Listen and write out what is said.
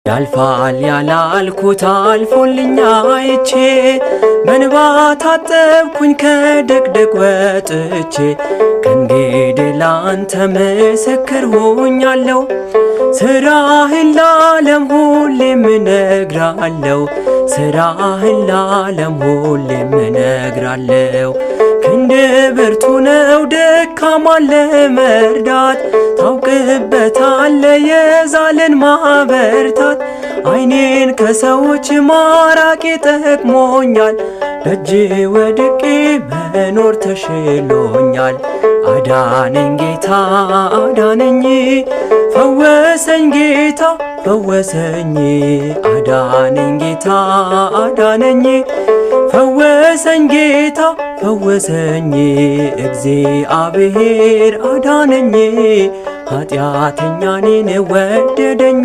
ያልፋል ያላልኩት አልፎልኛ አይቼ በእንባ ታጠብኩኝ ከድቅድቅ ወጥቼ ከእንግዲህ ላንተ ምስክር ሆኛለሁ። ስራህን ለዓለም ሁሌም እነግራለሁ። ስራህን ለዓለም ሁሌም እነግራለሁ። ክንድ ብርቱ ነው ደካማን ለመርዳት ታውቅበታለ የዛልን ማበርታት። ዓይኔን ከሰዎች ማራቄ ጠቅሞኛል ደጅ ወድቄ መኖር ተሽሎኛል። አዳነኝ ጌታ አዳነኝ ፈወሰኝ ጌታ ፈወሰኝ። አዳነኝ ጌታ አዳነኝ ፈወሰኝ ጌታ ፈወሰኝ። እግዚአብሔር አዳነኝ ኃጢአተኛ እኔን ወደደኝ።